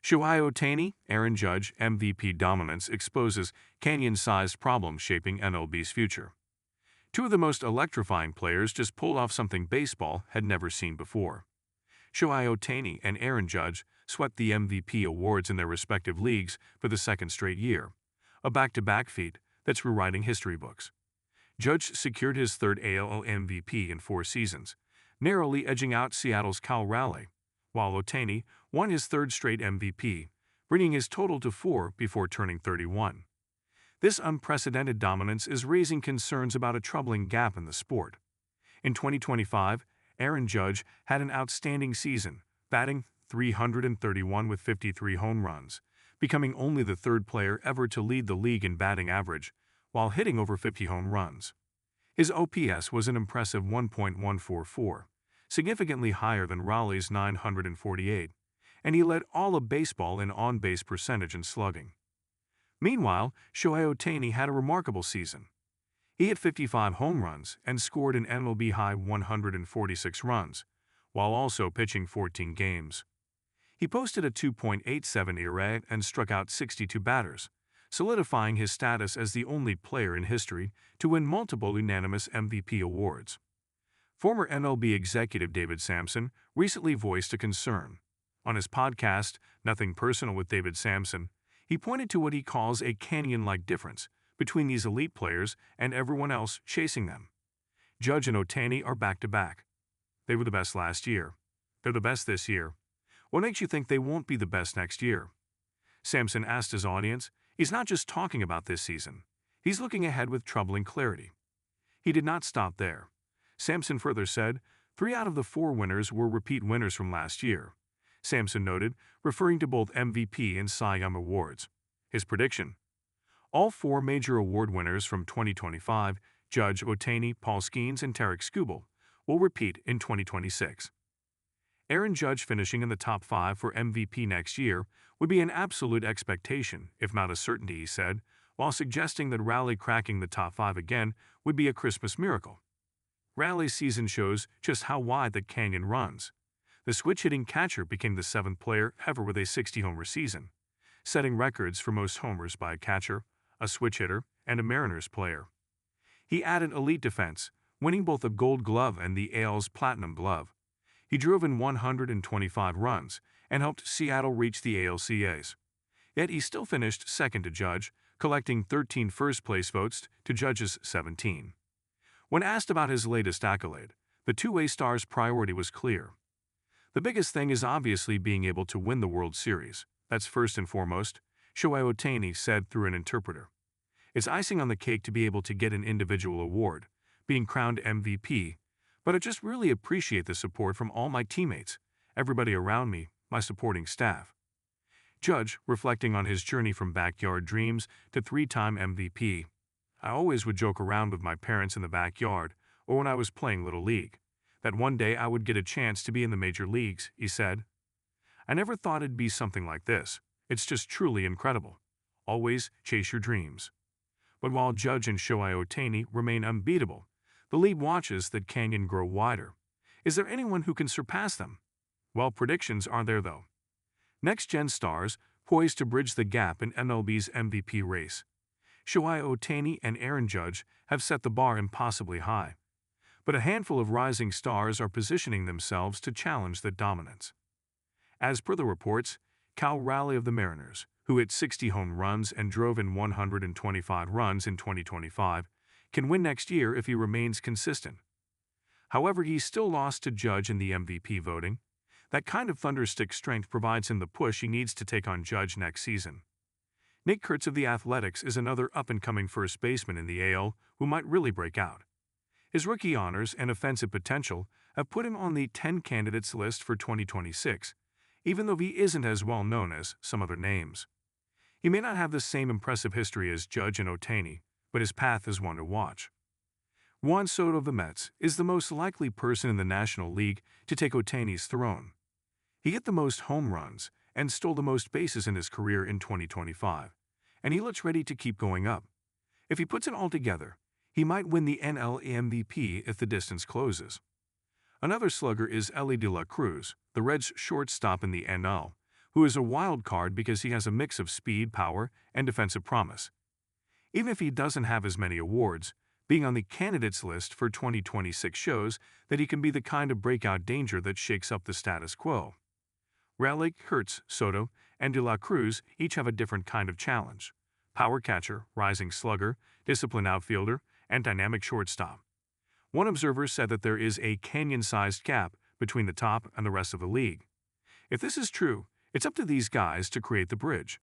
Shohei Ohtani, Aaron Judge, MVP dominance exposes canyon-sized problems shaping MLB's future. Two of the most electrifying players just pulled off something baseball had never seen before. Shohei Ohtani and Aaron Judge swept the MVP awards in their respective leagues for the second straight year, a back-to-back feat that's rewriting history books. Judge secured his third AL MVP in 4 seasons, narrowly edging out Seattle's Raleigh, while Ohtani won his third straight MVP, bringing his total to 4 before turning 31. This unprecedented dominance is raising concerns about a troubling gap in the sport. In 2025, Aaron Judge had an outstanding season, batting .331 with 53 home runs, becoming only the third player ever to lead the league in batting average, while hitting over 50 home runs. His OPS was an impressive 1.144, significantly higher than Raleigh's 948, and he led all of baseball in on-base percentage and slugging. Meanwhile, Shohei Ohtani had a remarkable season. He hit 55 home runs and scored an MLB-high 146 runs, while also pitching 14 games. He posted a 2.87 ERA and struck out 62 batters, solidifying his status as the only player in history to win multiple unanimous MVP awards. Former MLB executive David Samson recently voiced a concern. On his podcast, Nothing Personal with David Samson, he pointed to what he calls a canyon-like difference between these elite players and everyone else chasing them. Judge and Ohtani are back-to-back. They were the best last year. They're the best this year. What makes you think they won't be the best next year? Samson asked his audience. He's not just talking about this season. He's looking ahead with troubling clarity. He did not stop there. Samson further said, 3 out of the 4 winners were repeat winners from last year. Samson noted, referring to both MVP and Cy Young awards. His prediction: all 4 major award winners from 2025, Judge, Ohtani, Paul Skeens, and Tarek Skubal, will repeat in 2026. Aaron Judge finishing in the top 5 for MVP next year would be an absolute expectation, if not a certainty, he said, while suggesting that Raleigh cracking the top 5 again would be a Christmas miracle. Raleigh's season shows just how wide the canyon runs. The switch-hitting catcher became the 7th player ever with a 60-homer season, setting records for most homers by a catcher, a switch hitter, and a Mariners player. He added elite defense, winning both the Gold Glove and the AL's Platinum Glove. He drove in 125 runs and helped Seattle reach the ALCS. Yet he still finished second to Judge, collecting 13 first-place votes to Judge's 17. When asked about his latest accolade, the two-way star's priority was clear. The biggest thing is obviously being able to win the World Series. That's first and foremost, Shohei Ohtani said through an interpreter. It's icing on the cake to be able to get an individual award, being crowned MVP, but I just really appreciate the support from all my teammates, everybody around me, my supporting staff. Judge, reflecting on his journey from backyard dreams to 3-time MVP. I always would joke around with my parents in the backyard or when I was playing Little League, that one day I would get a chance to be in the major leagues, he said. I never thought it'd be something like this. It's just truly incredible. Always chase your dreams. But while Judge and Shohei Ohtani remain unbeatable, the league watches that canyon grow wider. Is there anyone who can surpass them? Well, predictions are there though. Next-gen stars poised to bridge the gap in MLB's MVP race. Shohei Ohtani and Aaron Judge have set the bar impossibly high. But a handful of rising stars are positioning themselves to challenge that dominance. As per the reports, Raleigh of the Mariners, who hit 60 home runs and drove in 125 runs in 2025, can win next year if he remains consistent. However, he still lost to Judge in the MVP voting. That kind of thunderstick strength provides him the push he needs to take on Judge next season. Nick Kurtz of the Athletics is another up-and-coming first baseman in the AL who might really break out. His rookie honors and offensive potential have put him on the 10 candidates list for 2026, even though he isn't as well known as some other names. He may not have the same impressive history as Judge and Ohtani, but his path is one to watch. Juan Soto of the Mets is the most likely person in the National League to take Ohtani's throne. He hit the most home runs and stole the most bases in his career in 2025, and he looks ready to keep going up. If he puts it all together, he might win the NL MVP if the distance closes. Another slugger is Elly De La Cruz, the Reds' shortstop in the NL, who is a wild card because he has a mix of speed, power, and defensive promise. Even if he doesn't have as many awards, being on the candidates list for 2026 shows that he can be the kind of breakout danger that shakes up the status quo. Raleigh, Hertz, Soto, and De La Cruz each have a different kind of challenge: power catcher, rising slugger, disciplined outfielder, and dynamic shortstop. One observer said that there is a canyon-sized gap between the top and the rest of the league. If this is true, it's up to these guys to create the bridge.